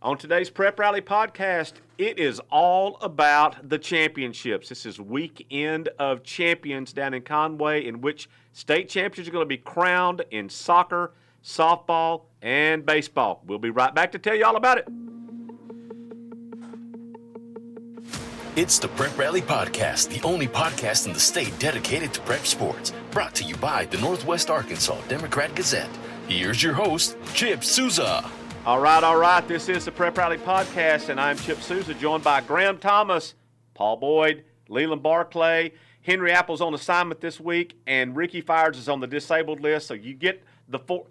On today's Prep Rally podcast, it is all about the championships. This is weekend of champions down in Conway, in which state champions are going to be crowned in soccer, softball, and baseball. We'll be right back to tell you all about it. It's the Prep Rally Podcast, the only podcast in the state dedicated to prep sports. Brought to you by the Northwest Arkansas Democrat-Gazette. Here's your host, Chip Souza. All right. This is the Prep Rally Podcast, and I'm Chip Souza, joined by Graham Thomas, Paul Boyd, Leland Barclay. Henry Apple's on assignment this week, and Ricky Fires is on the disabled list, so you get the four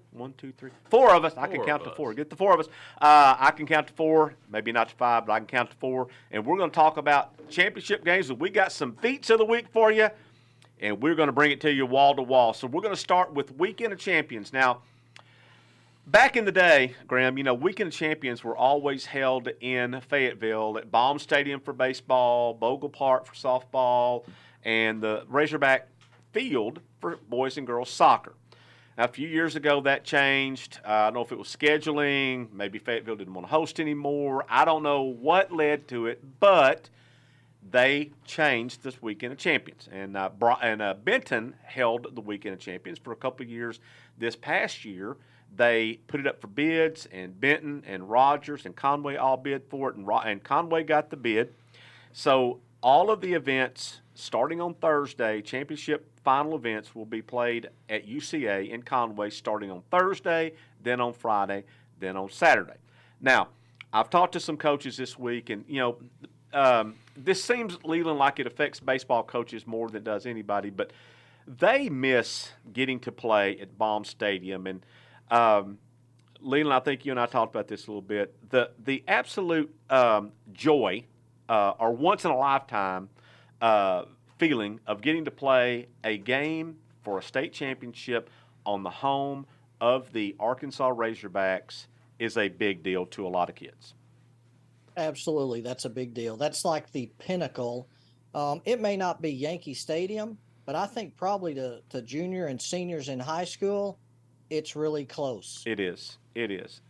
of us. I can count to four. Get the four of us. I can count to four, maybe not to five, but I can count to four. And we're going to talk about championship games. We got some Feats of the week for you, and we're going to bring it to you wall to wall. So we're going to start with Weekend of Champions. Now, back in the day, Graham, Weekend of Champions were always held in Fayetteville at Baum Stadium for baseball, Bogle Park for softball, and the Razorback Field for boys and girls soccer. Now, a few years ago, that changed. I don't know if it was scheduling. Maybe Fayetteville didn't want to host anymore. I don't know what led to it, but they changed this Weekend of Champions. And Benton held the Weekend of Champions for a couple of years. This past year, they put it up for bids, and Benton and Rogers and Conway all bid for it, and Conway got the bid. So all of the events starting on Thursday, championship final events, will be played at UCA in Conway starting on Thursday, then on Friday, then on Saturday. Now, I've talked to some coaches this week, and, this seems, Leland, like it affects baseball coaches more than it does anybody, but they miss getting to play at Baum Stadium. And Leland, I think you and I talked about this a little bit. The absolute joy or once-in-a-lifetime feeling of getting to play a game for a state championship on the home of the Arkansas Razorbacks is a big deal to a lot of kids. Absolutely, that's a big deal. That's like the pinnacle. It may not be Yankee Stadium, but I think probably to junior and seniors in high school, it's really close. It is.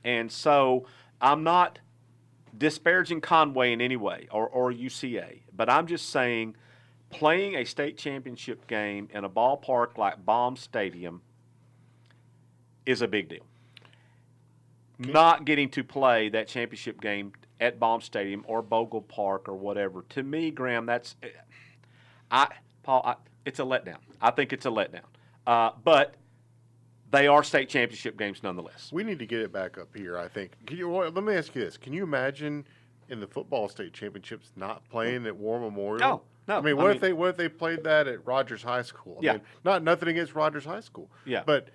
And so I'm not disparaging Conway in any way or UCA, but I'm just saying playing a state championship game in a ballpark like Baum Stadium is a big deal. Not getting to play that championship game at Baum Stadium or Bogle Park or whatever, to me, Graham, it's a letdown. I think it's a letdown. But they are state championship games nonetheless. We need to get it back up here, I think. Let me ask you this. Can you imagine in the football state championships not playing at War Memorial? No. I mean, what if they played that at Rogers High School? I mean, nothing against Rogers High School. Yeah. But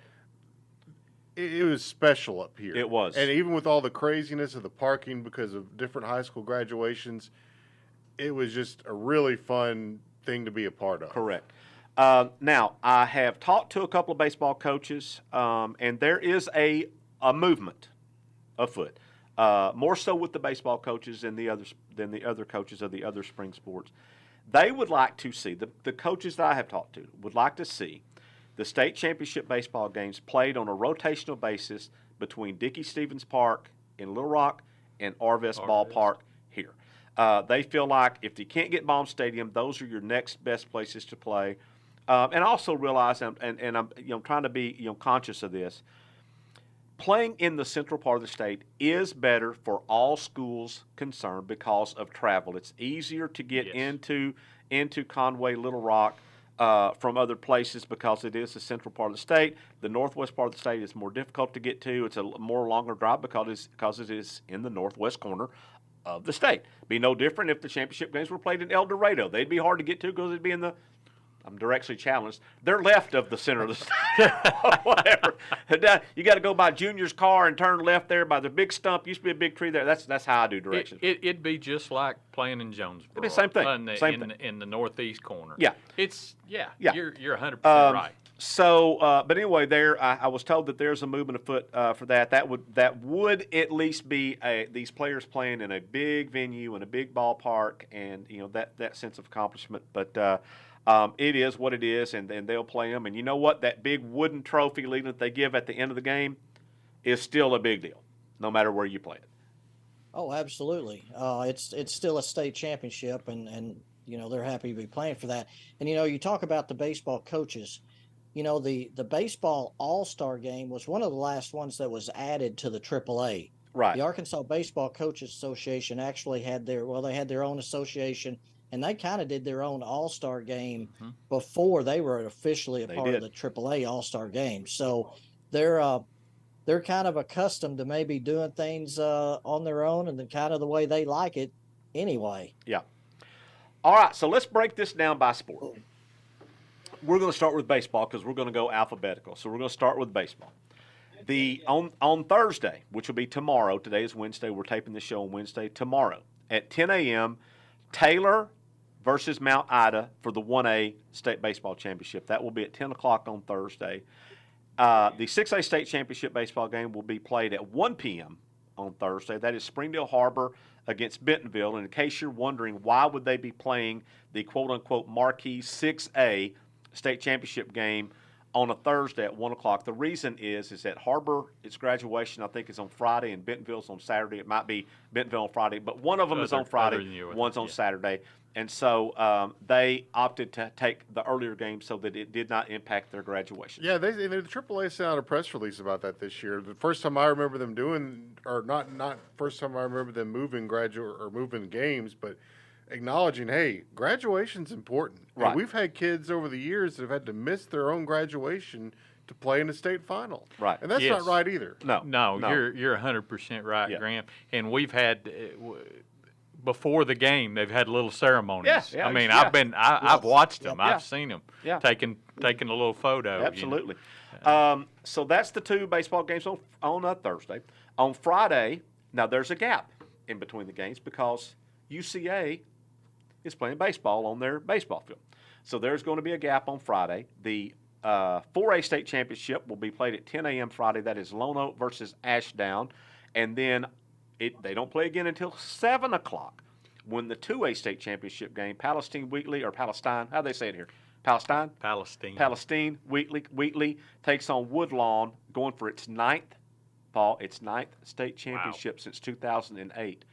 it was special up here. It was. And even with all the craziness of the parking because of different high school graduations, it was just a really fun thing to be a part of. Correct. Now, I have talked to a couple of baseball coaches, and there is a movement afoot, more so with the baseball coaches than the other coaches of the other spring sports. They would like to see, the coaches that I have talked to would like to see the state championship baseball games played on a rotational basis between Dickey-Stevens Park in Little Rock and Arvest Ballpark here. They feel like if you can't get Baum Stadium, those are your next best places to play. And also realize, and I'm trying to be conscious of this, playing in the central part of the state is better for all schools concerned because of travel. It's easier to get into Conway, Little Rock from other places because it is the central part of the state. The northwest part of the state is more difficult to get to. It's a more longer drive because it is in the northwest corner of the state. Be no different if the championship games were played in El Dorado. They'd be hard to get to because it'd be in the – I'm directly challenged. They're left of the center of the state. Whatever. You got to go by Junior's car and turn left there by the big stump. Used to be a big tree there. That's how I do directions. It'd be just like playing in Jonesboro. It'd be the same thing. Same thing. In the northeast corner. Yeah. You're 100% right. So, but anyway, I was told that there's a movement afoot for that. That would at least be these players playing in a big venue and a big ballpark, and that sense of accomplishment. But it is what it is, and they'll play them. And you know what? That big wooden trophy leading that they give at the end of the game is still a big deal, no matter where you play it. Oh, absolutely. It's still a state championship, and they're happy to be playing for that. And you talk about the baseball coaches. The baseball All-Star game was one of the last ones that was added to the AAA. Right. The Arkansas Baseball Coaches Association actually had they had their own association, and they kind of did their own All-Star game before they were officially a part of the AAA All-Star game. So they're kind of accustomed to maybe doing things on their own and kind of the way they like it anyway. Yeah. All right, so let's break this down by sport. We're going to start with baseball because we're going to go alphabetical. So we're going to start with baseball. On Thursday, which will be tomorrow, today is Wednesday, we're taping the show on Wednesday, tomorrow at 10 a.m., Taylor versus Mount Ida for the 1A State Baseball Championship. That will be at 10 o'clock on Thursday. The 6A State Championship baseball game will be played at 1 p.m. on Thursday. That is Springdale Harbor against Bentonville. And in case you're wondering why would they be playing the quote-unquote marquee 6A State Championship game on a Thursday at 1 o'clock, the reason is that Harbor, its graduation, I think, is on Friday, and Bentonville's on Saturday. It might be Bentonville on Friday, but one of them is on Friday, one's on Saturday. And so they opted to take the earlier game so that it did not impact their graduation. Yeah, the AAA sent out a press release about that this year. The first time I remember them doing, or not first time I remember them moving moving games, but acknowledging, hey, graduation's important. Right. And we've had kids over the years that have had to miss their own graduation to play in a state final. Right. And that's not right either. No, you're 100% right, Graham. And we've had before the game, they've had little ceremonies. Yeah, I mean, I've watched them. I've seen them taking a little photo. Absolutely. So that's the two baseball games on Thursday. On Friday, now there's a gap in between the games because UCA is playing baseball on their baseball field. So there's going to be a gap on Friday. The 4A State Championship will be played at 10 a.m. Friday. That is Lone Oak versus Ashdown. And then they don't play again until 7 o'clock when the 2A State Championship game, Palestine Wheatley, how do they say it here? Palestine? Palestine Wheatley takes on Woodlawn, going for its ninth state championship since 2008.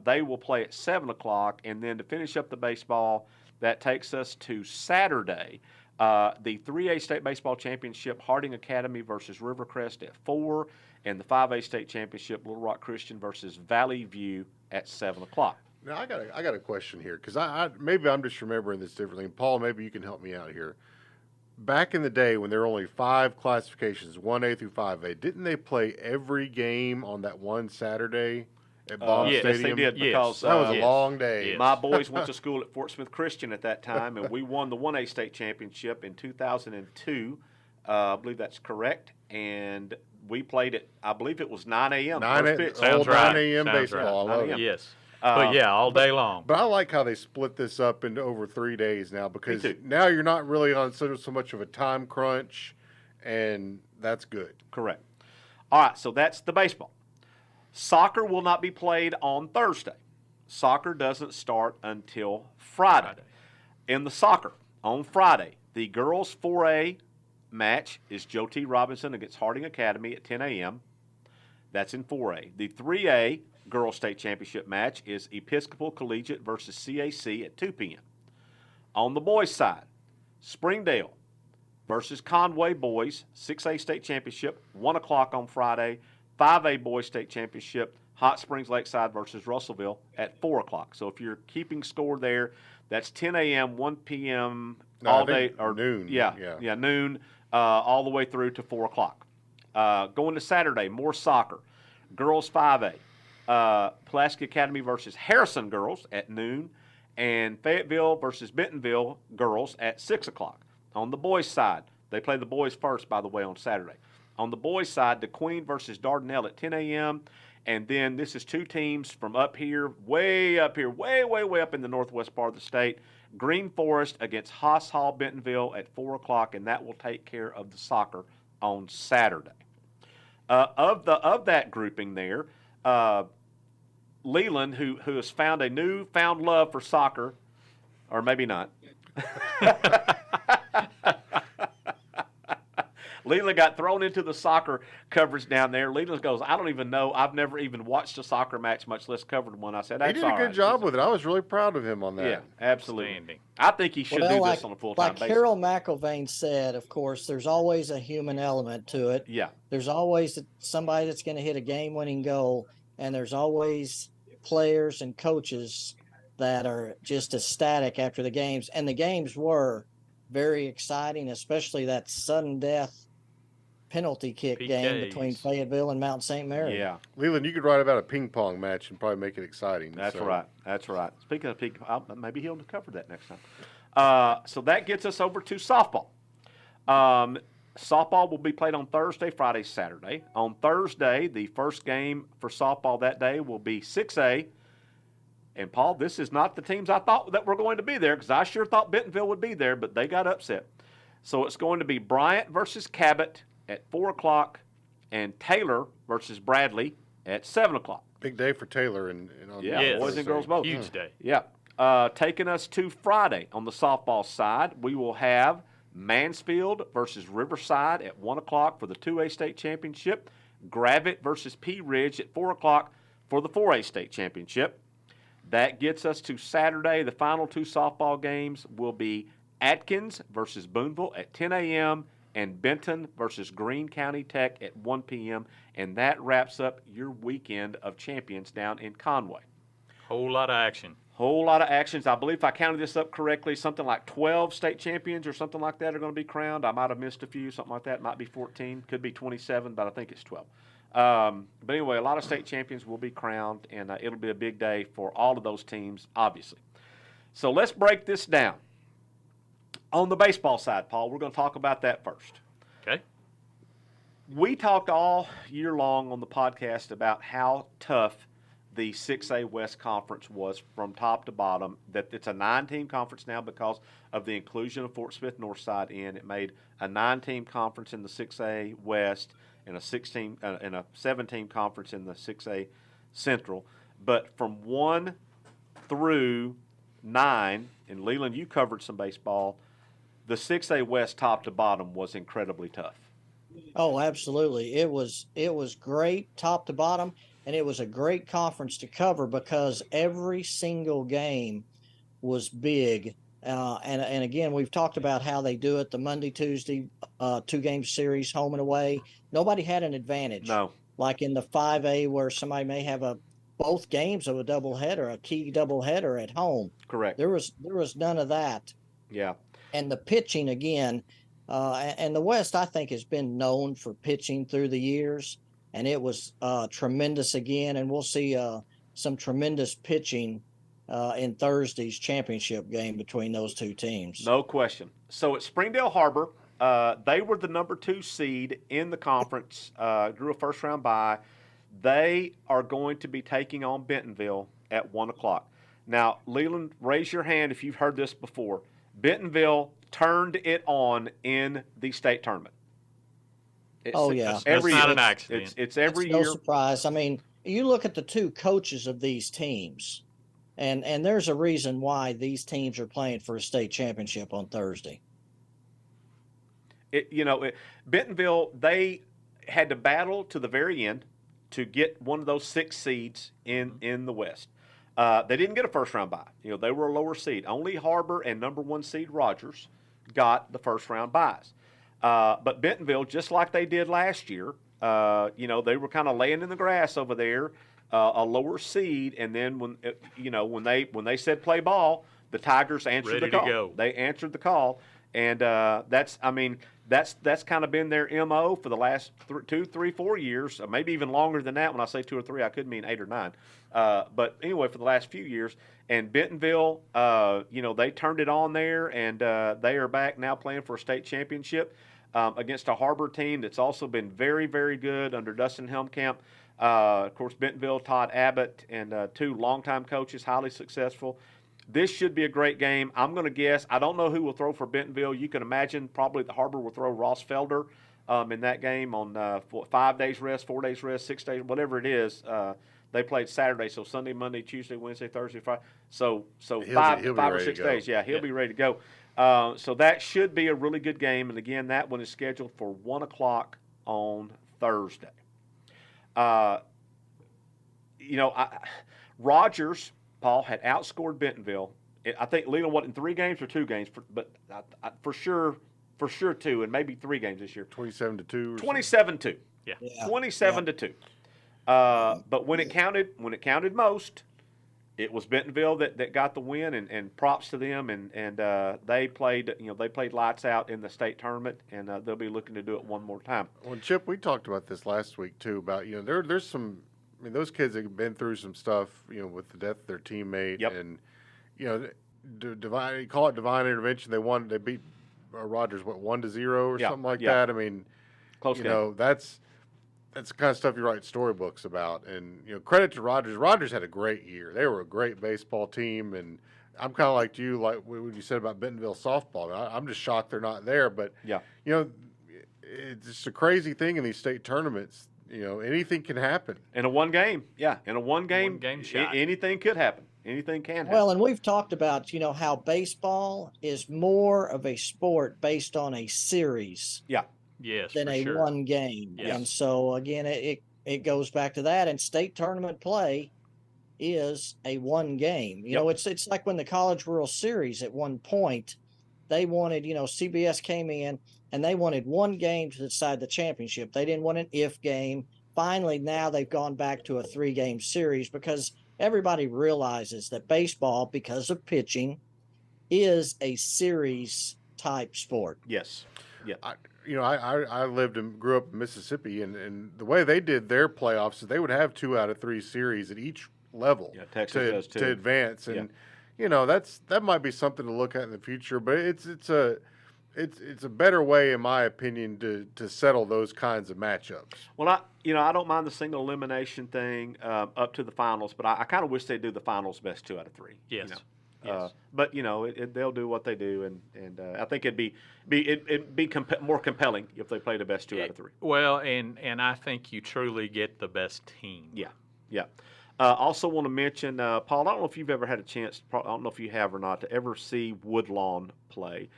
They will play at 7 o'clock, and then to finish up the baseball, that takes us to Saturday. The 3A State Baseball Championship, Harding Academy versus Rivercrest at 4, and the 5A State Championship, Little Rock Christian versus Valley View at 7 o'clock. Now, I got a question here, because maybe I'm just remembering this differently. And Paul, maybe you can help me out here. Back in the day when there were only 5 classifications, 1A through 5A, didn't they play every game on that one Saturday at Bond Stadium? Yes, they did, because that was a long day. Yes. My boys went to school at Fort Smith Christian at that time, and we won the 1A State Championship in 2002. I believe that's correct. And we played at, I believe it was 9 a.m. 9 a.m. baseball. Right. I love it. Yes. But all day long. But I like how they split this up into over 3 days now, because now you're not really on so much of a time crunch, and that's good. Correct. All right, so that's the baseball. Soccer will not be played on Thursday. Soccer doesn't start until Friday. In the soccer, on Friday, the girls 4A match is Joe T. Robinson against Harding Academy at 10 a.m. That's in 4A. The 3A Girls State Championship match is Episcopal Collegiate versus CAC at 2 p.m. On the boys' side, Springdale versus Conway boys, 6A State Championship, 1 o'clock on Friday. 5A Boys State Championship, Hot Springs Lakeside versus Russellville at 4 o'clock. So if you're keeping score there, that's 10 a.m., 1 p.m., all day. Or noon. Yeah, noon, all the way through to 4 o'clock. Going to Saturday, more soccer. Girls 5A, Pulaski Academy versus Harrison girls at noon, and Fayetteville versus Bentonville girls at 6 o'clock. On the boys' side, they play the boys first, by the way, on Saturday. On the boys' side, DeQueen versus Dardanelle at 10 a.m., and then this is 2 teams from way up in the northwest part of the state. Green Forest against Haas Hall Bentonville at 4 o'clock, and that will take care of the soccer on Saturday. Of that grouping there, Leland, who has found a newfound love for soccer, or maybe not. Leland got thrown into the soccer coverage down there. Leland goes, I don't even know. I've never even watched a soccer match, much less covered one. I said, that's He did a good job with it. I was really proud of him on that. Yeah, absolutely. Outstanding. I think he should do like, this on a full-time like basis. Carol McIlvaine said, of course, there's always a human element to it. Yeah. There's always somebody that's going to hit a game-winning goal, and there's always players and coaches that are just ecstatic after the games. And the games were very exciting, especially that sudden death penalty kick game between Fayetteville and Mount St. Mary. Yeah. Leland, you could write about a ping pong match and probably make it exciting. That's right. That's right. Speaking of ping pong, maybe he'll cover that next time. So that gets us over to softball. Softball will be played on Thursday, Friday, Saturday. On Thursday, the first game for softball that day will be 6A. And, Paul, this is not the teams I thought that were going to be there because I sure thought Bentonville would be there, but they got upset. So it's going to be Bryant versus Cabot at 4 o'clock and Taylor versus Bradley at 7 o'clock. Big day for Taylor. Boys and girls both. Huge day. Yeah. Taking us to Friday on the softball side, we will have Mansfield versus Riverside at 1 o'clock for the 2A state championship. Gravett versus Pea Ridge at 4 o'clock for the 4A state championship. That gets us to Saturday. The final two softball games will be Atkins versus Boonville at 10 a.m. and Benton versus Greene County Tech at 1 p.m. And that wraps up your weekend of champions down in Conway. Whole lot of action. Whole lot of actions. I believe if I counted this up correctly, something like 12 state champions or something like that are going to be crowned. I might have missed a few, something like that. It might be 14, could be 27, but I think it's 12. But anyway, a lot of state champions will be crowned, and it'll be a big day for all of those teams, obviously. So let's break this down. On the baseball side, Paul, we're going to talk about that first. Okay. We talked all year long on the podcast about how tough the 6A West Conference was from top to bottom, that it's a 9-team conference now because of the inclusion of Fort Smith Northside in. It made a 9-team conference in the 6A West and a 7-team conference in the 6A Central. But from 1 through 9, and Leland, you covered some baseball, the 6A West top to bottom was incredibly tough. Oh, absolutely. It was great top to bottom, and it was a great conference to cover because every single game was big. And again, we've talked about how they do it, the Monday, Tuesday, 2-game series, home and away. Nobody had an advantage. No. Like in the 5A where somebody may have both games of a doubleheader, a key doubleheader at home. Correct. There was none of that. Yeah. And the pitching again, and the West, I think, has been known for pitching through the years, and it was tremendous again. And we'll see some tremendous pitching in Thursday's championship game between those two teams. No question. So at Springdale Harbor, they were the number 2 seed in the conference, drew a first-round bye. They are going to be taking on Bentonville at 1 o'clock. Now, Leland, raise your hand if you've heard this before. Bentonville turned it on in the state tournament. Yeah. That's not an accident. It's every year. year. No surprise. I mean, you look at the two coaches of these teams, and there's a reason why these teams are playing for a state championship on Thursday. Bentonville, they had to battle to the very end to get one of those 6 seeds in the West. They didn't get a first-round bye. They were a lower seed. Only Harbor and number 1 seed Rogers got the first-round byes. But Bentonville, just like they did last year, they were kind of laying in the grass over there, a lower seed, and then when they said play ball, the Tigers answered the call. Ready to go. They answered the call, and that's kind of been their MO for the last 2, 3, 4 years, maybe even longer than that. When I say 2 or 3, I could mean 8 or 9. But anyway, for the last few years, and Bentonville, they turned it on there, and they are back now playing for a state championship against a Harbor team that's also been very, very good under Dustin Helmkamp. Of course, Bentonville, Todd Abbott, and 2 longtime coaches, highly successful. This should be a great game. I'm going to guess. I don't know who will throw for Bentonville. You can imagine probably the Harbor will throw Ross Felder in that game on 5 days rest, 4 days rest, 6 days, whatever it is. They played Saturday, so Sunday, Monday, Tuesday, Wednesday, Thursday, Friday. So He'll be five or ready to 6 go. days. Yeah, he'll be ready to go. So that should be a really good game. And again, that one is scheduled for 1 o'clock on Thursday. Rogers, Paul, had outscored Bentonville. I think Leland won in 3 games or 2 games, but for sure 2, and maybe 3 games this year. 27-2. 27-2. Yeah. 27-2. But when it counted most, it was Bentonville that got the win, and props to them. And they played lights out in the state tournament, and they'll be looking to do it one more time. Well, Chip, we talked about this last week too. About there's some. I mean, those kids have been through some stuff. With the death of their teammate, Yep. and call it divine intervention. They beat Rogers 1-0 or something like that. I mean, close game. That's the kind of stuff you write storybooks about. And credit to Rogers. Rogers had a great year. They were a great baseball team, and I'm kind of like you, like what you said about Bentonville softball. I'm just shocked they're not there. But it's just a crazy thing in these state tournaments. Anything can happen. In a one game shot. Anything could happen. Anything can happen. Well, and we've talked about, how baseball is more of a sport based on a series Yes, than for a sure. one game. Yes. And so, again, it goes back to that. And state tournament play is a one game. It's like when the College World Series at one point, they wanted, CBS came in and they wanted one game to decide the championship. They didn't want an if game. Finally, now they've gone back to a 3-game series because everybody realizes that baseball, because of pitching, is a series type sport. Yes. Yeah. I lived and grew up in Mississippi, and the way they did their playoffs is they would have 2 out of 3 series at each level Texas does too. to advance. And that might be something to look at in the future, but it's a better way, in my opinion, to settle those kinds of matchups. Well, I don't mind the single elimination thing up to the finals, but I kind of wish they'd do the finals best 2 out of 3. Yes. Yes. But they'll do what they do, and I think it'd be more compelling if they played the best 2 out of 3. Well, and I think you truly get the best team. Yeah. Also want to mention, Paul, I don't know if you've ever had a chance, I don't know if you have or not, to ever see Woodlawn play.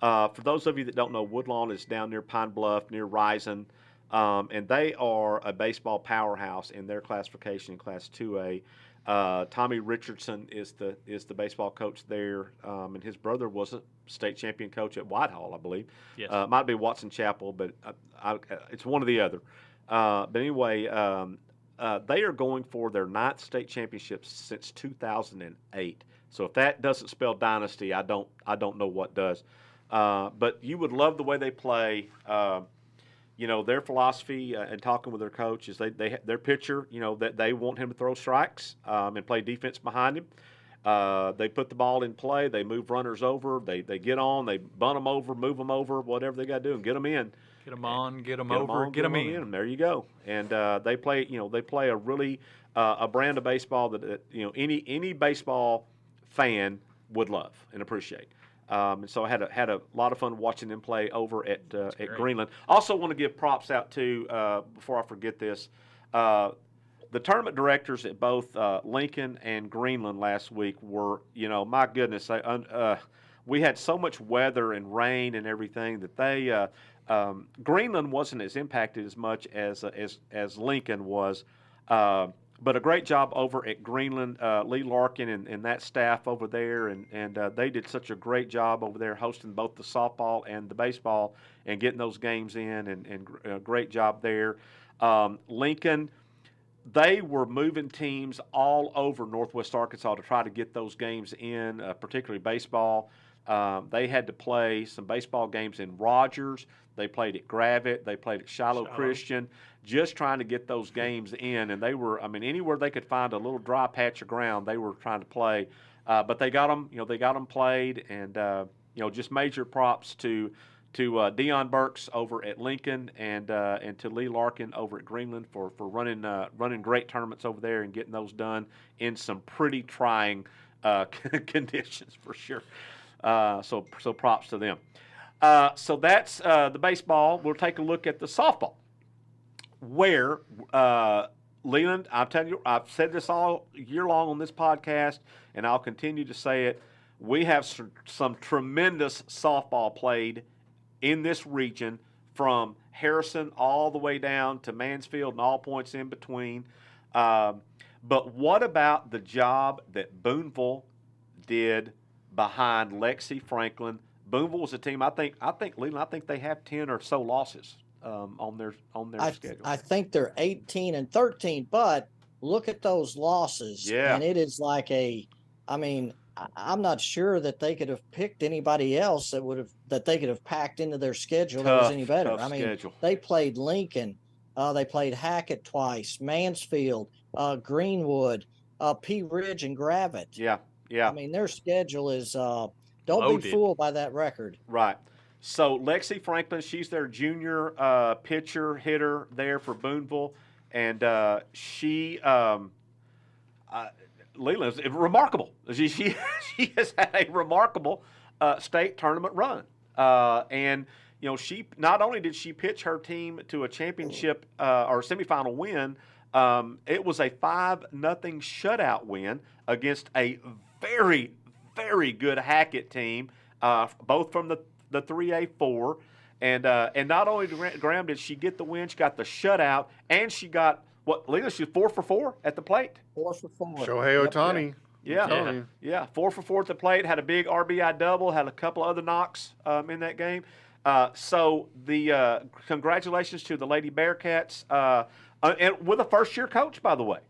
For those of you that don't know, Woodlawn is down near Pine Bluff, near Rising, and they are a baseball powerhouse in their classification in Class 2A. Tommy Richardson is the baseball coach there, and his brother was a state champion coach at Whitehall, I believe. Yes. Might be Watson Chapel, but it's one or the other. But anyway, they are going for their 9th state championship since 2008. So if that doesn't spell dynasty, I don't know what does. But you would love the way they play. Their philosophy and talking with their coach is their pitcher, that they want him to throw strikes and play defense behind him. They put the ball in play. They move runners over. They get on. They bunt them over, move them over, whatever they got to do, and get them in. Get them on, get them over, get them in. And there you go. And they play a really a brand of baseball that any baseball fan would love and appreciate. And so I had a lot of fun watching them play over at Greenland. Also want to give props out to, before I forget this, the tournament directors at both Lincoln and Greenland last week were, my goodness, we had so much weather and rain and everything that they Greenland wasn't as impacted as much as Lincoln was. But a great job over at Greenland, Lee Larkin and that staff over there, and they did such a great job over there hosting both the softball and the baseball and getting those games in, and a great job there. Lincoln, they were moving teams all over Northwest Arkansas to try to get those games in, particularly baseball. They had to play some baseball games in Rogers. They played at Gravette. They played at Shiloh Christian, just trying to get those games in. And they were, anywhere they could find a little dry patch of ground, they were trying to play. But they got them, played. And, just major props to Dion Burks over at Lincoln and to Lee Larkin over at Greenland for running great tournaments over there and getting those done in some pretty trying conditions for sure. So props to them. So that's the baseball. We'll take a look at the softball, where Leland, I'm telling you, I've said this all year long on this podcast, and I'll continue to say it. We have some tremendous softball played in this region, from Harrison all the way down to Mansfield and all points in between. But what about the job that Boonville did behind Lexi Franklin? Boonville was a team. I think Leland. I think they have 10 or so losses on their schedule. I think they're 18-13, but look at those losses. Yeah. And it is like I'm not sure that they could have picked anybody else that they could have packed into their schedule that was any better. Schedule. They played Lincoln, they played Hackett twice, Mansfield, Greenwood, Pea Ridge, and Gravett. Yeah. Their schedule is don't loaded. be fooled by that record. Right. So Lexi Franklin, she's their junior pitcher hitter there for Boonville, and she. Leland is remarkable. She has had a remarkable state tournament run, and she not only did she pitch her team to a championship or semifinal win, it was a 5-0 shutout win against a very, very good Hackett team, both from the 3A4, and not only Graham did she get the win, she got the shutout, and she got. What, Leland? She's 4 for 4 at the plate. 4 for 4. Shohei Ohtani. Yeah. 4 for 4 at the plate. Had a big RBI double. Had a couple other knocks in that game. So the congratulations to the Lady Bearcats, and with a first-year coach, by the way.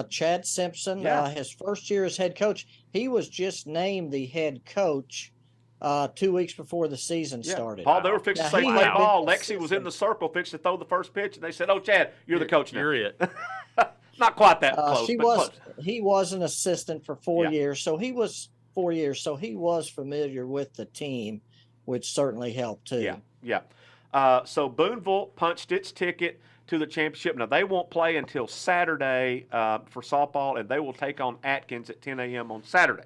Chad Simpson, his first year as head coach. He was just named the head coach 2 weeks before the season started. Paul, they were fixing to say play ball. Lexi was in the circle, fixing to throw the first pitch, and they said, "Oh, Chad, you're the coach now." You're it. Not quite that close. Close. He was an assistant for 4 years, so he was 4 years, so he was familiar with the team, which certainly helped too. Yeah. So Boonville punched its ticket to the championship. Now they won't play until Saturday for softball, and they will take on Atkins at 10 a.m. on Saturday.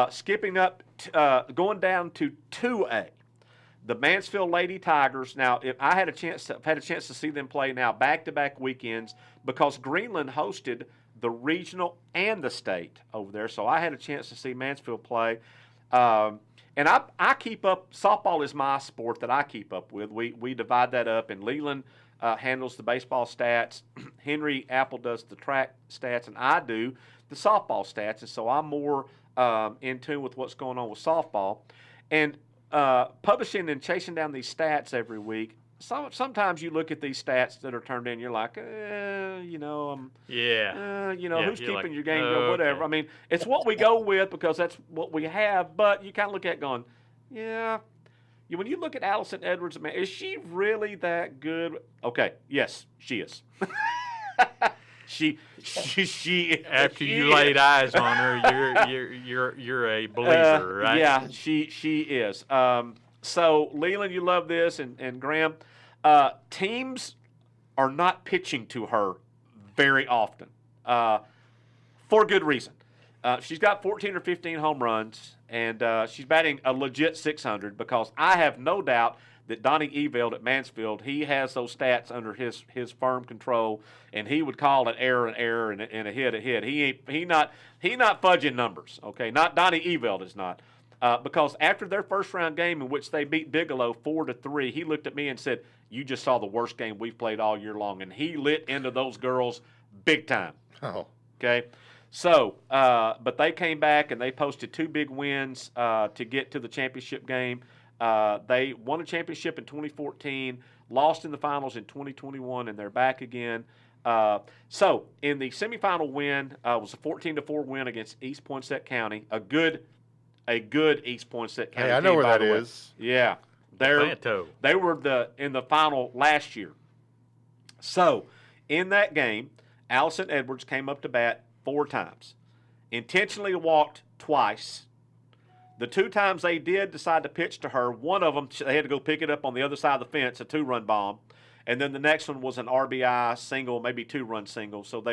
Skipping up, going down to 2A, the Mansfield Lady Tigers. Now, if I had a chance to see them play now back-to-back weekends, because Greenland hosted the regional and the state over there, so I had a chance to see Mansfield play. And I keep up. Softball is my sport that I keep up with. We divide that up, and Leland handles the baseball stats. Henry Apple does the track stats, and I do the softball stats. And so I'm more in tune with what's going on with softball, and publishing and chasing down these stats every week. Sometimes you look at these stats that are turned in, you're like, who's keeping your game going, whatever. Okay. I mean, it's what we go with because that's what we have, but you kind of look at it going, when you look at Allison Edwards, man, is she really that good? Okay, yes, she is. She After you laid eyes on her, you're a believer, right? Yeah, she is. So Leland, you love this, and Graham, teams are not pitching to her very often, for good reason. She's got 14 or 15 home runs, and she's batting a legit 600, because I have no doubt that Donnie Eveld at Mansfield, he has those stats under his firm control, and he would call an error and a hit a hit. He not fudging numbers, okay? Not Donnie Eveld is not, because after their first round game in which they beat Bigelow 4-3, he looked at me and said, "You just saw the worst game we've played all year long," and he lit into those girls big time. Oh, okay. So, but they came back and they posted 2 big wins to get to the championship game. They won a championship in 2014, lost in the finals in 2021, and they're back again. So in the semifinal win was a 14-4 win against East Poinsett County, a good East Poinsett County. hey, I know team, where by that the way. is. Yeah, they were in the final last year. So in that game, Allison Edwards came up to bat 4 times, intentionally walked twice. The 2 times they did decide to pitch to her, one of them they had to go pick it up on the other side of the fence, a 2-run bomb, and then the next one was an RBI single, maybe 2-run single. So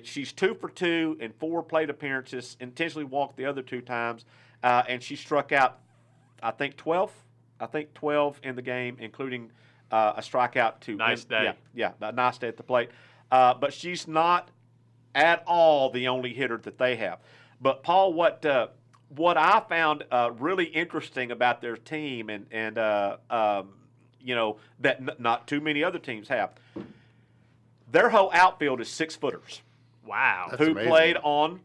she's 2 for 2 in 4 plate appearances, intentionally walked the other 2 times, and she struck out, I think 12 in the game, including a strikeout to nice day. Yeah, a nice day at the plate. but she's not at all the only hitter that they have. But Paul, what I found really interesting about their team, and that not too many other teams have, their whole outfield is 6-footers. Wow. That's who amazing. played on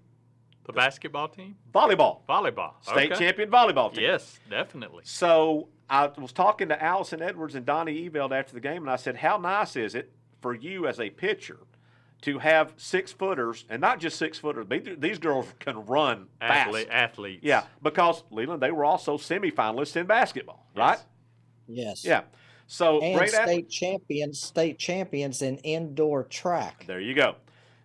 The basketball team? volleyball. Volleyball. State Okay. champion volleyball team. Yes, definitely. So I was talking to Allison Edwards and Donnie Eveld after the game, and I said, how nice is it for you as a pitcher to have 6-footers, and not just 6-footers, but these girls can run fast. Athletes. Yeah, because, Leland, they were also semifinalists in basketball, right? Yes. Yeah. So And great state champions in indoor track. There you go.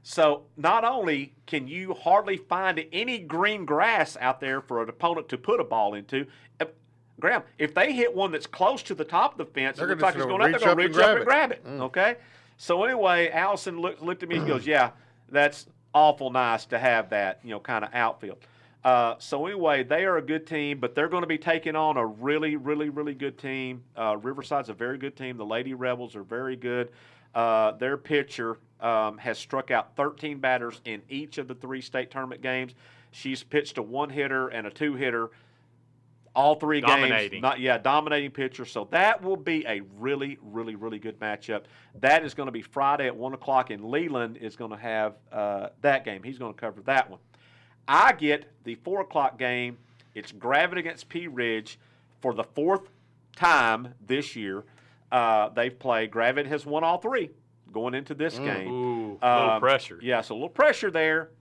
So not only can you hardly find any green grass out there for an opponent to put a ball into, Graham, if they hit one that's close to the top of the fence, it looks like it's going out, they're going to reach up and grab it. Okay? So anyway, Allison looked at me and goes, yeah, that's awful nice to have that, kind of outfield. So anyway, they are a good team, but they're going to be taking on a really, really, really good team. Riverside's a very good team. The Lady Rebels are very good. Their pitcher has struck out 13 batters in each of the 3 state tournament games. She's pitched a 1-hitter and a 2-hitter all 3 Dominating. games. Dominating pitcher. So that will be a really, really, really good matchup. That is going to be Friday at 1 o'clock, and Leland is going to have that game. He's going to cover that one. I get the 4 o'clock game. It's Gravette against Pea Ridge for the 4th time this year. They've played. Gravette has won all 3 going into this game. Ooh, a little pressure. Yeah, so a little pressure there.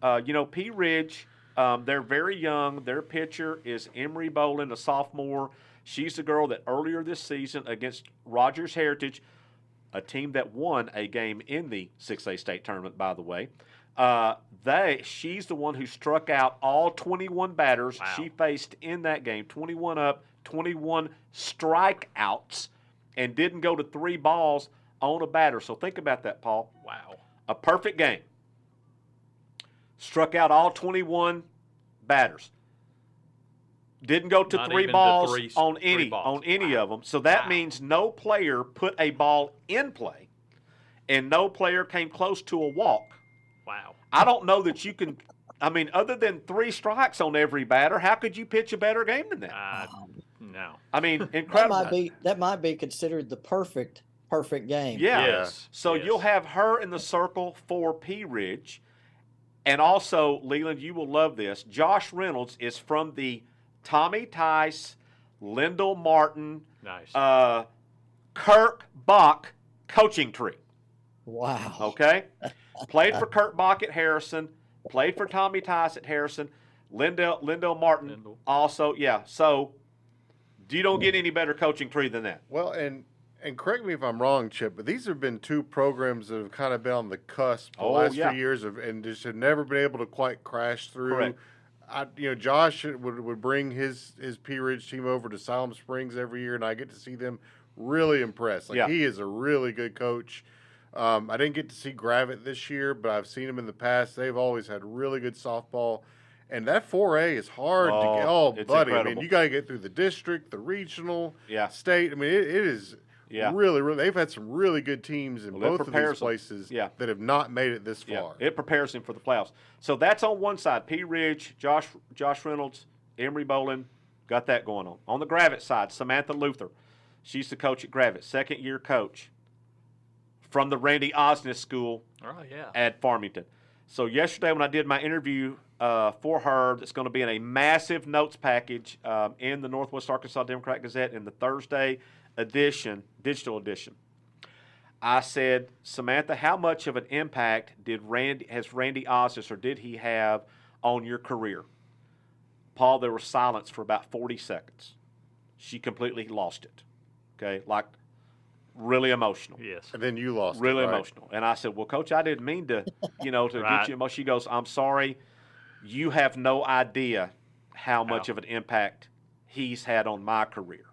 Pea Ridge, they're very young. Their pitcher is Emery Bolin, a sophomore. She's the girl that earlier this season against Rogers Heritage, a team that won a game in the 6A state tournament, by the way. She's the one who struck out all 21 batters she faced in that game. 21 up, 21 strikeouts, and didn't go to 3 balls on a batter. So think about that, Paul. Wow. A perfect game. Struck out all 21 batters. Didn't go to Not 3 even balls to three- on three any balls. of them. So that means no player put a ball in play, and no player came close to a walk. Wow. I don't know that you can. Other than 3 strikes on every batter, how could you pitch a better game than that? No. Incredible. That might be considered the perfect game. Yeah. Yes. So Yes. you'll have her in the circle for Pea Ridge. And also, Leland, you will love this. Josh Reynolds is from the Tommy Tice, Lyndall Martin, Nice. Kirk Bach coaching tree. Wow. Okay? Played for Kurt Bach at Harrison, played for Tommy Tice at Harrison, Lyndall Martin also. Yeah. So you don't get any better coaching tree than that. Well, and correct me if I'm wrong, Chip, but these have been 2 programs that have kind of been on the cusp the last few years and just have never been able to quite crash through. Correct. Josh would bring his Pea Ridge team over to Siloam Springs every year, and I get to see them really impressed. He is a really good coach. I didn't get to see Gravette this year, but I've seen him in the past. They've always had really good softball. And that 4A is hard to get. Oh, it's buddy. incredible. You got to get through the district, the regional, state. it is really, really. They've had some really good teams in both of these places that have not made it this far. It prepares him for the playoffs. So that's on one side. Pea Ridge, Josh Reynolds, Emery Bolin, got that going on. On the Gravette side, Samantha Luther. She's the coach at Gravette, 2nd-year coach from the Randy Osnes School at Farmington. So yesterday when I did my interview for her, that's going to be in a massive notes package in the Northwest Arkansas Democrat-Gazette in the Thursday edition, digital edition. I said, Samantha, how much of an impact has Randy Osnes, or did he have on your career? Paul, there was silence for about 40 seconds. She completely lost it. Okay, really emotional. Yes. And then you lost really it, right? emotional. And I said, well, Coach, I didn't mean to, to Right. get you emotional. She goes, I'm sorry. You have no idea how much of an impact he's had on my career.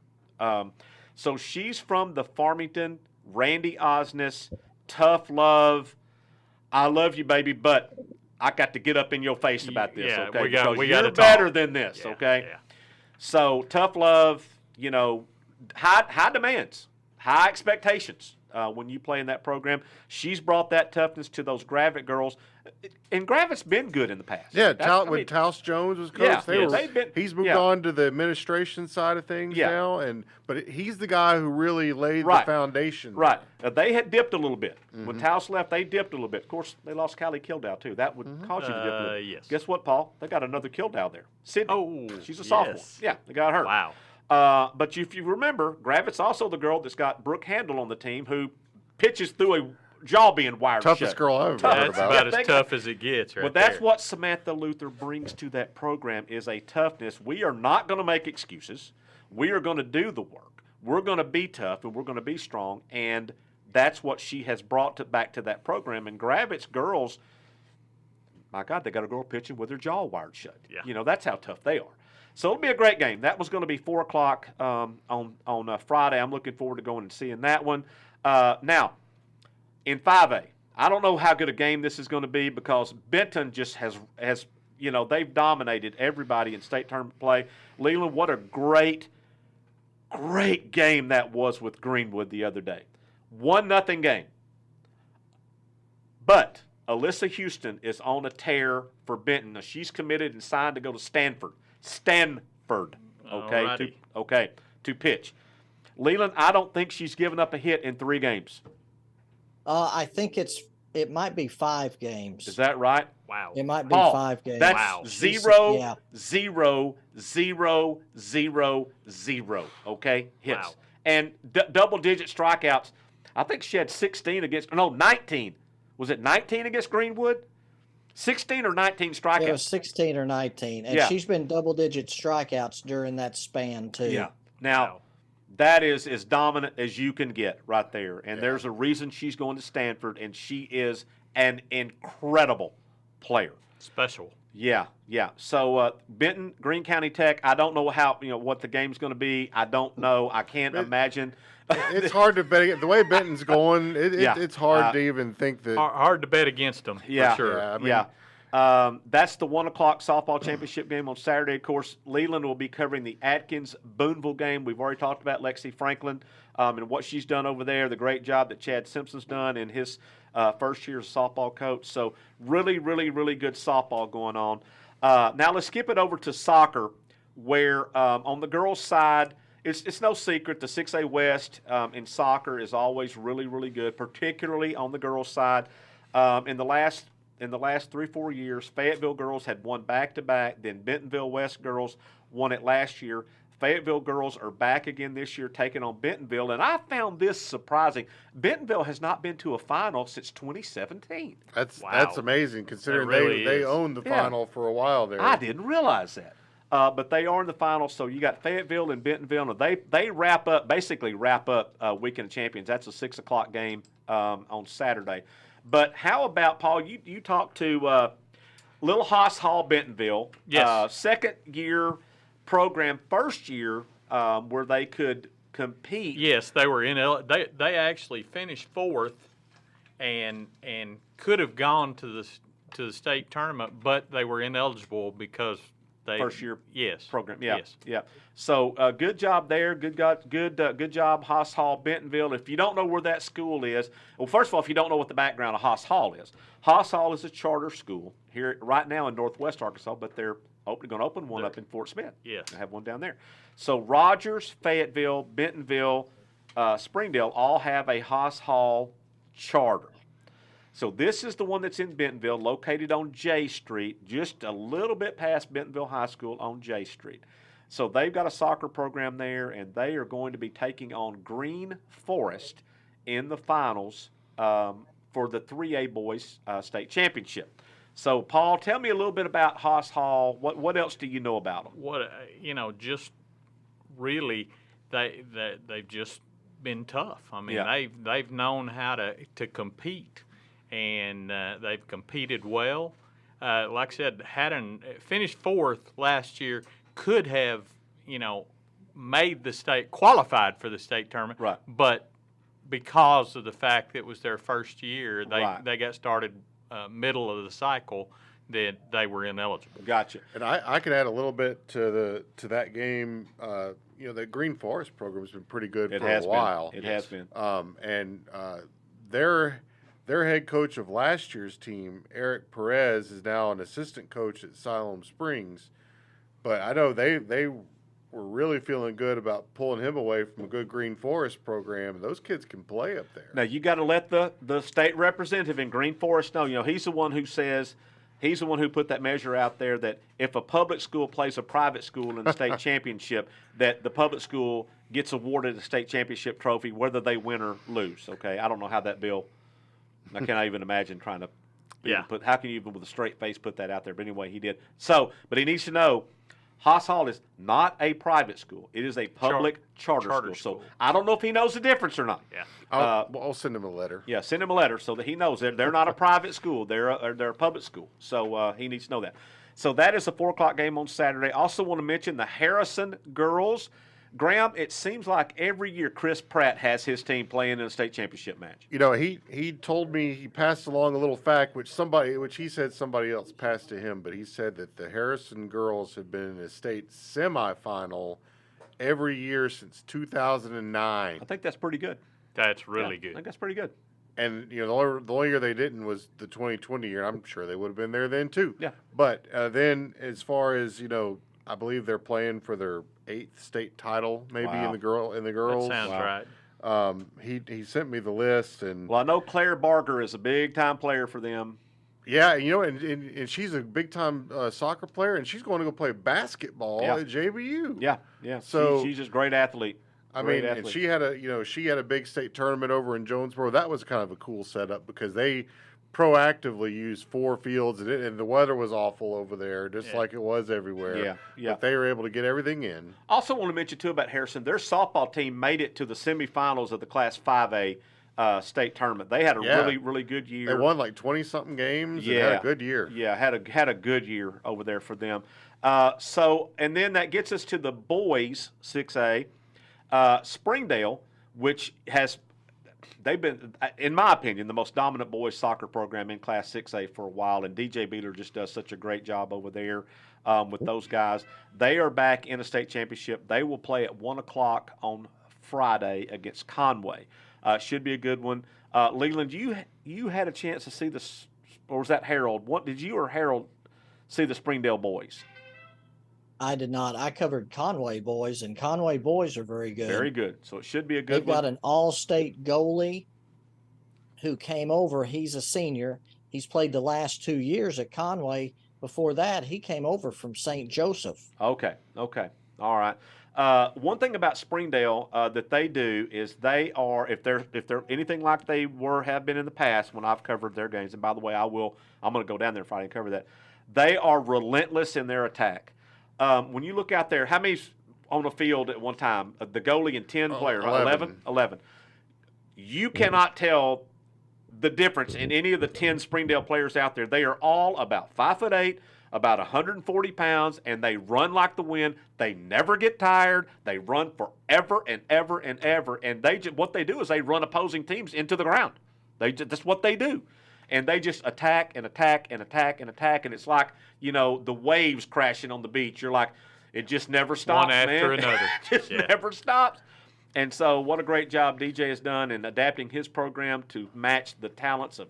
So she's from the Farmington, Randy Osnes, tough love. I love you, baby, but I got to get up in your face about this, okay? We got you're to better talk. than this, Yeah, okay? yeah. So tough love, high demands, high expectations. when you play in that program. She's brought that toughness to those Gravett girls, and Gravett's been good in the past. Yeah, when Taos Jones was coach, he's moved on to the administration side of things now, but he's the guy who really laid the foundation. Right. They had dipped a little bit. When Taos left, they dipped a little bit. Of course, they lost Callie Kildow, too. That would cause you to dip a little. Yes. Guess what, Paul? They got another Kildow there. Sydney. Oh, she's a sophomore. yes. Yeah, they got her. Wow. But if you remember, Gravett's also the girl that's got Brooke Handel on the team who pitches through a jaw being wired Toughest shut. girl I've ever heard That's about as tough as it gets, right? But that's what Samantha Luther brings to that program is a toughness. We are not going to make excuses. We are going to do the work. We're going to be tough, and we're going to be strong, and that's what she has brought back to that program. And Gravett's girls, my God, they got a girl pitching with her jaw wired shut. Yeah. You know, that's how tough they are. So it'll be a great game. That was going to be 4 o'clock on Friday. I'm looking forward to going and seeing that one. Now, in 5A, I don't know how good a game this is going to be because Benton just has they've dominated everybody in state tournament play. Leland, what a great game that was with Greenwood the other day. 1-0 game. But Alyssa Houston is on a tear for Benton. Now, she's committed and signed to go to Stanford, to pitch. Leland, I don't think she's given up a hit in 3 games. I think it might be 5 games. Is that right? Wow. It might be Paul, 5 games. That's 0, 0, 0, 0, 0. Okay, hits. Wow. And double-digit strikeouts. I think she had 19. Was it 19 against Greenwood? 16 or 19 strikeouts? It was 16 or 19. And she's been double-digit strikeouts during that span, too. Yeah. Now, that is as dominant as you can get right there. And there's a reason she's going to Stanford, and she is an incredible player. Special. Yeah. So Benton, Greene County Tech, I don't know what the game's going to be. I don't know. I can't imagine. It's hard to bet. The way Benton's going, it's hard to even think that. Hard to bet against them, for sure. That's the 1 o'clock softball championship game on Saturday. Of course, Leland will be covering the Atkins-Boonville game. We've already talked about Lexi Franklin and what she's done over there, the great job that Chad Simpson's done in his first year as softball coach. So really, really, really good softball going on. Now let's skip it over to soccer, where on the girls' side, it's no secret the 6A West in soccer is always really, really good, particularly on the girls' side. In the last 3-4 years, Fayetteville girls had won back-to-back. Then Bentonville West girls won it last year. Fayetteville girls are back again this year, taking on Bentonville. And I found this surprising. Bentonville has not been to a final since 2017. That's amazing, considering they owned the final for a while there. I didn't realize that. But they are in the final, so you got Fayetteville and Bentonville. And they wrap up Weekend of Champions. That's a 6 o'clock game on Saturday. But how about, Paul, you talked to Little Haas Hall, Bentonville. Yes. Second year program, first year where they could compete. Yes, they were they actually finished 4th and could have gone to the state tournament, but they were ineligible because first year program. Yeah. So good job there. Good job, Haas Hall, Bentonville. If you don't know where that school is, well, first of all, if you don't know what the background of Haas Hall is a charter school here right now in Northwest Arkansas, but they're going to open one up in Fort Smith. Yes. They have one down there. So Rogers, Fayetteville, Bentonville, Springdale all have a Haas Hall charter. So this is the one that's in Bentonville, located on J Street, just a little bit past Bentonville High School on J Street. So they've got a soccer program there, and they are going to be taking on Green Forest in the finals for the 3A Boys State Championship. So, Paul, tell me a little bit about Haas Hall. What else do you know about them? Just really, they've just been tough. I mean, they've known how to compete. And they've competed well. Like I said, finished 4th last year, could have, qualified for the state tournament. Right. But because of the fact that it was their first year, they got started middle of the cycle, that they were ineligible. Gotcha. And I could add a little bit to that game. the Green Forest program has been pretty good It for has a while. Been. It has been. And their head coach of last year's team, Eric Perez, is now an assistant coach at Siloam Springs. But I know they were really feeling good about pulling him away from a good Green Forest program. Those kids can play up there. Now, you got to let the state representative in Green Forest know. He's the one who says, he's the one who put that measure out there that if a public school plays a private school in the state championship, that the public school gets awarded a state championship trophy whether they win or lose. Okay, I don't know how that bill. I cannot even imagine trying to. How can you even with a straight face put that out there? But anyway, he did. So, but he needs to know. Haas Hall is not a private school. It is a public charter school. So I don't know if he knows the difference or not. Yeah. I'll send him a letter. Yeah, send him a letter so that he knows they're not a private school. They're a public school. So he needs to know that. So that is a 4 o'clock game on Saturday. Also want to mention the Harrison girls. Graham, it seems like every year Chris Pratt has his team playing in a state championship match. He told me, he passed along a little fact, which he said somebody else passed to him, but he said that the Harrison girls have been in a state semifinal every year since 2009. I think that's pretty good. That's really good. I think that's pretty good. And the only year they didn't was the 2020 year. I'm sure they would have been there then too. Yeah. But then, as far as I believe they're playing for their 8th state title, maybe in the girls. That sounds right. He sent me the list, and well, I know Claire Barger is a big time player for them. Yeah, and she's a big time soccer player, and she's going to go play basketball at JBU. Yeah. So she's just a great athlete. And she had a big state tournament over in Jonesboro. That was kind of a cool setup because they proactively used 4 fields, and the weather was awful over there, just like it was everywhere. Yeah. But they were able to get everything in. Also want to mention, too, about Harrison, their softball team made it to the semifinals of the Class 5A state tournament. They had a really, really good year. They won like 20-something games and had a good year. Yeah, had a good year over there for them. And then that gets us to the boys 6A. Springdale, which they've been, in my opinion, the most dominant boys soccer program in Class 6A for a while, and DJ Beeler just does such a great job over there with those guys. They are back in a state championship. They will play at 1 o'clock on Friday against Conway. Should be a good one. Leland, you had a chance to see this, or was that Harold? What did you or Harold see the Springdale boys? I did not. I covered Conway boys, and Conway boys are very good. Very good. So it should be a good one. They've got an all-state goalie who came over. He's a senior. He's played the last 2 years at Conway. Before that, he came over from St. Joseph. Okay. All right. One thing about Springdale that they do is they are, if they're anything like they have been in the past when I've covered their games, and by the way, I'm going to go down there Friday and cover that. They are relentless in their attack. When you look out there, how many's on the field at one time? The goalie and 10 players, 11. You cannot tell the difference in any of the 10 Springdale players out there. They are all about 5'8", about 140 pounds, and they run like the wind. They never get tired. They run forever and ever and ever. And what they do is they run opposing teams into the ground. That's what they do. And they just attack and attack and attack and attack, and it's like, the waves crashing on the beach. You're like, it just never stops, one after another. It just never stops. And so what a great job DJ has done in adapting his program to match the talents of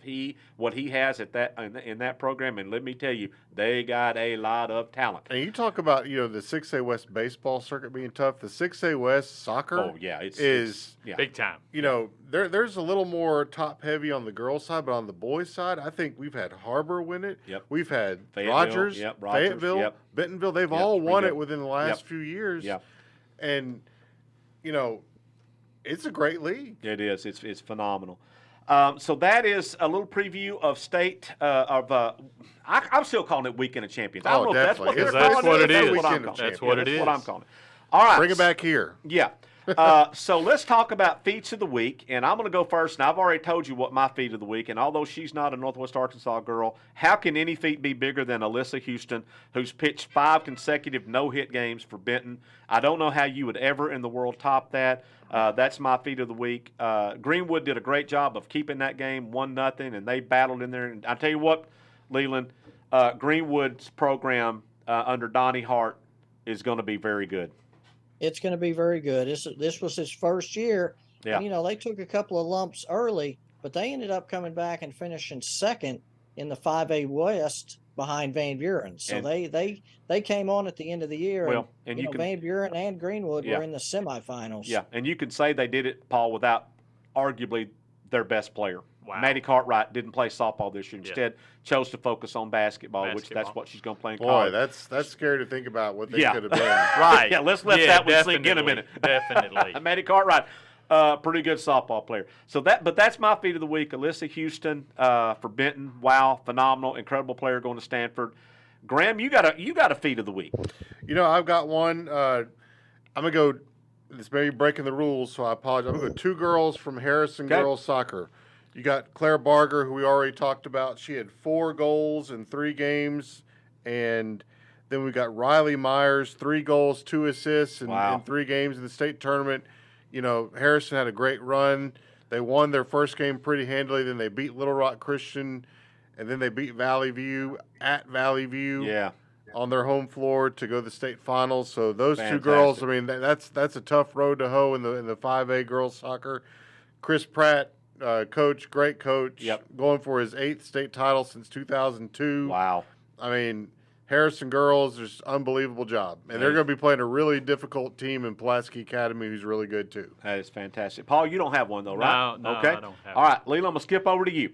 what he has in that program. And let me tell you, they got a lot of talent. And you talk about, the 6A West baseball circuit being tough. The 6A West soccer is big time. There's a little more top heavy on the girls' side, but on the boys' side, I think we've had Harbor win it. Yep. We've had Rogers, Fayetteville, Bentonville. They've all won it within the last few years. Yeah. And, it's a great league. It is. It's phenomenal. So that is a little preview of state I'm still calling it Weekend of Champions. I don't know if that's what they're calling it. That's what it is. That's what I'm calling it. All right. Bring it back here. Yeah. So let's talk about Feats of the Week, and I'm going to go first. And I've already told you what my feat of the week, and although she's not a Northwest Arkansas girl, how can any feat be bigger than Alyssa Houston, who's pitched 5 consecutive no-hit games for Benton? I don't know how you would ever in the world top that. That's my feat of the week. Greenwood did a great job of keeping that game 1-0, and they battled in there. And I tell you what, Leland, Greenwood's program under Donnie Hart is going to be very good. It's going to be very good. This was his first year. Yeah. And, they took a couple of lumps early, but they ended up coming back and finishing second in the 5A West behind Van Buren. So they came on at the end of the year. Well, and you can, Van Buren and Greenwood were in the semifinals. Yeah, and you can say they did it, Paul, without arguably their best player. Wow. Maddie Cartwright didn't play softball this year. Instead, chose to focus on basketball, which that's what she's going to play in college. Boy, that's scary to think about what they could have been. Right. Yeah, let's let that one sink in a minute. Definitely. Maddie Cartwright, pretty good softball player. But that's my feat of the week. Alyssa Houston for Benton. Wow, phenomenal, incredible player going to Stanford. Graham, you got a feat of the week. I've got one. I'm gonna go. This may be breaking the rules, so I apologize. I'm gonna go 2 girls from Harrison girls soccer. You got Claire Barger, who we already talked about. She had 4 goals in 3 games. And then we got Riley Myers, 3 goals, 2 assists in 3 games in the state tournament. Harrison had a great run. They won their first game pretty handily. Then they beat Little Rock Christian. And then they beat Valley View at Valley View on their home floor to go to the state finals. So those 2 girls, I mean, that's a tough road to hoe in the 5A girls soccer. Chris Pratt, great coach, going for his 8th state title since 2002. Wow. I mean, Harrison girls, just unbelievable job. And they're going to be playing a really difficult team in Pulaski Academy who's really good too. That is fantastic. Paul, you don't have one though, right? No, okay. I don't have All right, Leland, I'm going to skip over to you.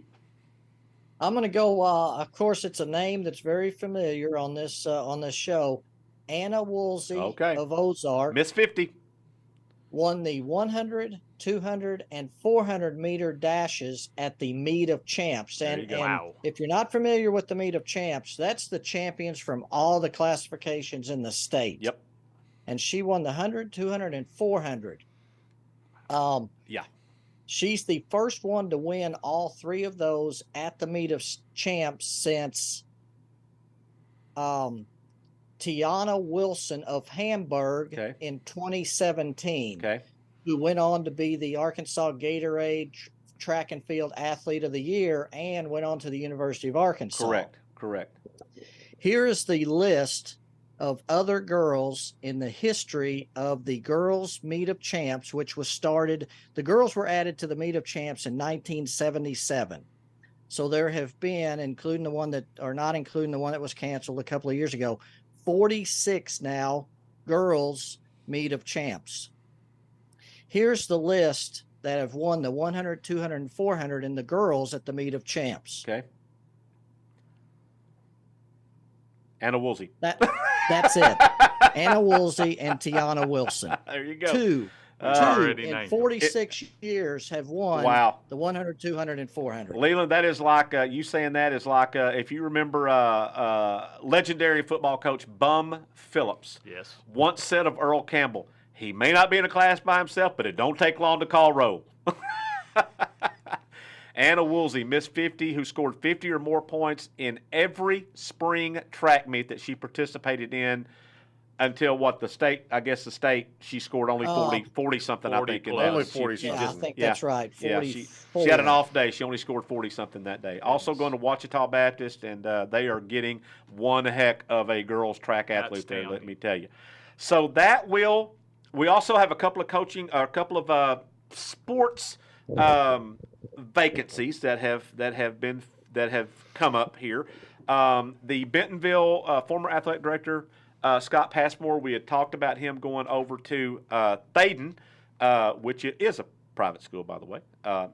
I'm going to go. Of course, it's a name that's very familiar on this show. Anna Woolsey of Ozark. Miss 50. Won the 100, 200, and 400 meter dashes at the Meet of Champs. And if you're not familiar with the Meet of Champs, that's the champions from all the classifications in the state. Yep. And she won the 100, 200, and 400. She's the first one to win all 3 of those at the Meet of Champs since Tiana Wilson of Hamburg in 2017, who went on to be the Arkansas Gatorade Track and Field Athlete of the Year and went on to the University of Arkansas. Correct. Here is the list of other girls in the history of the Girls Meet of Champs, which was started. The girls were added to the Meet of Champs in 1977. So there have been, not including the one that was canceled a couple of years ago, 46 now girls Meet of Champs. Here's the list that have won the 100, 200, and 400 in the girls at the Meet of Champs. Okay. Anna Woolsey. That's it. Anna Woolsey and Tiana Wilson. There you go. Two in 46 years have won the 100, 200, and 400. Leland, that is like, you saying that is like, if you remember legendary football coach Bum Phillips. Yes. Once said of Earl Campbell, he may not be in a class by himself, but it don't take long to call roll. Anna Woolsey, Miss 50, who scored 50 or more points in every spring track meet that she participated in until the state, she scored only 40-something, I think. Only 40-something. I think that's right. 40, she had an off day. She only scored 40-something that day. Also going to Ouachita Baptist, and they are getting one heck of a girls track athlete there, let me tell you. So we also have a couple of sports vacancies that have come up here. The Bentonville former athletic director Scott Passmore, we had talked about him going over to Thaden, which is a private school, by the way. I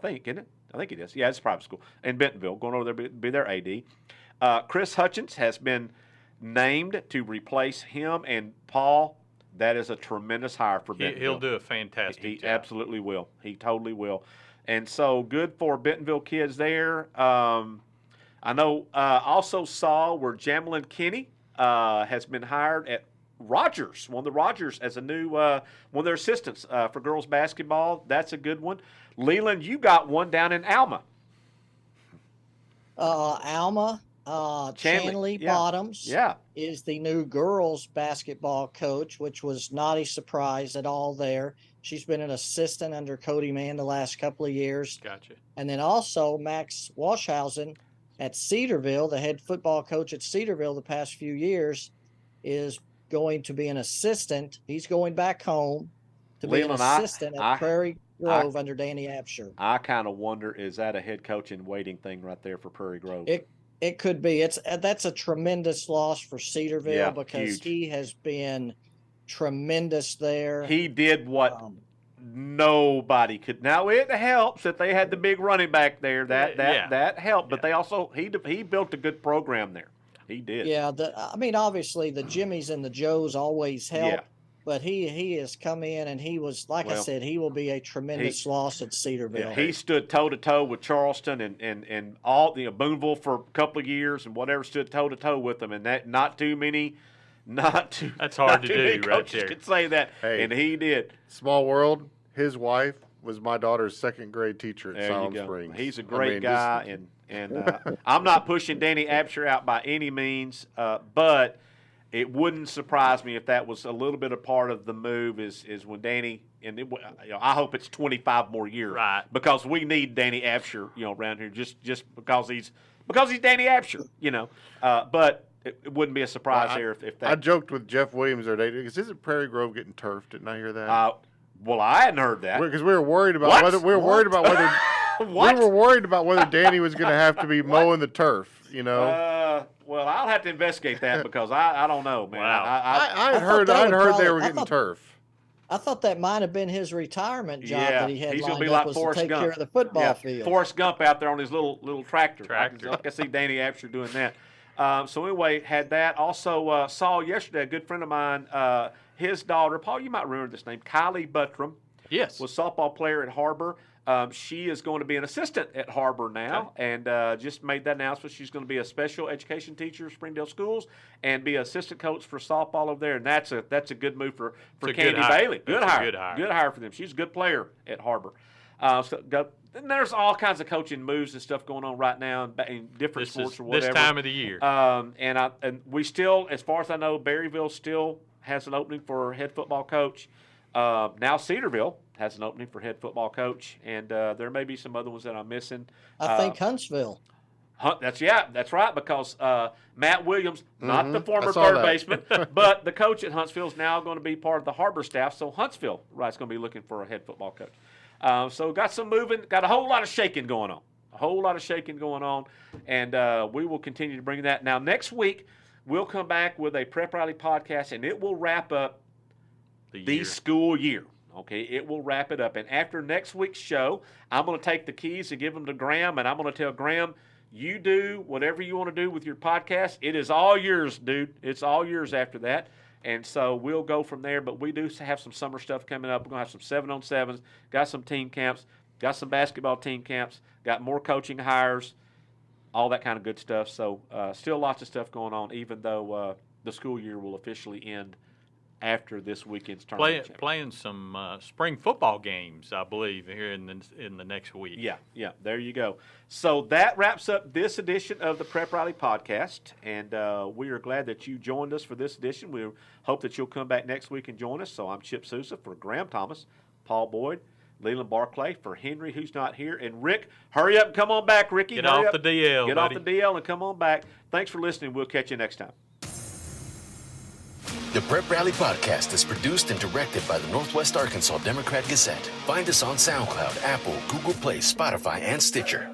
think, isn't it? I think it is. Yeah, it's a private school in Bentonville. Going over there to be their AD. Chris Hutchins has been named to replace him, and Paul. That is a tremendous hire for Bentonville. He'll do a fantastic job. He absolutely will. He totally will. And so good for Bentonville kids there. I know also saw where Jamelyn Kinney has been hired at Rogers, one of the Rogers, as a new one of their assistants for girls basketball. That's a good one. Leland, you got one down in Alma. Alma. Chanley Bottoms is the new girls basketball coach, which was not a surprise at all there. She's been an assistant under Cody Mann the last couple of years. Gotcha. And then also Max Washhausen at Cedarville, the head football coach at Cedarville the past few years, is going to be an assistant. He's going back home to be an Leland, assistant at Prairie Grove under Danny Absher. I kind of wonder, is that a head coach in waiting thing right there for Prairie Grove? It could be. That's a tremendous loss for Cedarville because huge. he has been tremendous there. He did what nobody could. Now it helps that they had the big running back there. That helped, but they also he built a good program there. He did. Yeah, obviously the Jimmies and the Joes always help. Yeah. But he has come in and he was, like I said, he will be a tremendous loss at Cedarville. Yeah, he stood toe to toe with Charleston and all Boonville for a couple of years and whatever, stood toe to toe with them, and that not too many That's hard to do, right coaches there. could say that, Hey, and he did. Small world. His wife was my daughter's second grade teacher at There Silent you go. Springs. He's a great guy, and I'm not pushing Danny Absher out by any means, but it wouldn't surprise me if that was a little bit of part of the move. Is when Danny I hope it's 25 more years, right? Because we need Danny Absher, around here just because he's Danny Absher, but. It wouldn't be a surprise there if that. I joked with Jeff Williams the other day because isn't Prairie Grove getting turfed? Didn't I hear that? Well, I hadn't heard that because we were worried about What? whether we were worried about whether What? we were worried about whether Danny was going to have to be mowing the turf. Well, I'll have to investigate that because I don't know, man. Wow. I heard they were getting turf. I thought that might have been his retirement job that he had he's gonna lined be up like was Forrest to take Gump. care of the football field. Forrest Gump out there on his little tractor. I Tractor. can see Danny Absher doing that. So anyway, had that. Also saw yesterday a good friend of mine, his daughter, Paul, you might remember this name, Kylie Buttram. Yes. Was softball player at Harbor. She is going to be an assistant at Harbor now, and just made that announcement. She's going to be a special education teacher at Springdale Schools and be assistant coach for softball over there. And that's a good move for Candy Bailey. Good hire for them. She's a good player at Harbor. And there's all kinds of coaching moves and stuff going on right now in different sports or whatever. This time of the year. And we still, as far as I know, Berryville still has an opening for head football coach. Now Cedarville has an opening for head football coach, and there may be some other ones that I'm missing. I think Huntsville. That's right, because Matt Williams, not the former third baseman, but the coach at Huntsville is now going to be part of the Harbor staff. So Huntsville, right, is going to be looking for a head football coach. So got some moving, got a whole lot of shaking going on. And we will continue to bring that. Now, next week, we'll come back with a Prep Rally podcast, and it will wrap up the school year. Okay, it will wrap it up. And after next week's show, I'm going to take the keys and give them to Graham, and I'm going to tell Graham, you do whatever you want to do with your podcast. It is all yours, dude. It's all yours after that. And so we'll go from there. But we do have some summer stuff coming up. We're going to have some 7-on-7s, got some team camps, got some basketball team camps, got more coaching hires, all that kind of good stuff. So still lots of stuff going on, even though the school year will officially end after this weekend's tournament. Playing some spring football games, I believe, here in the next week. Yeah, there you go. So that wraps up this edition of the Prep Rally podcast, and we are glad that you joined us for this edition. We hope that you'll come back next week and join us. So I'm Chip Sousa for Graham Thomas, Paul Boyd, Leland Barclay, for Henry, who's not here, and Rick. Hurry up and come on back, Ricky. Get off the DL, Get off the DL and come on back. Thanks for listening. We'll catch you next time. The Prep Rally Podcast is produced and directed by the Northwest Arkansas Democrat-Gazette. Find us on SoundCloud, Apple, Google Play, Spotify, and Stitcher.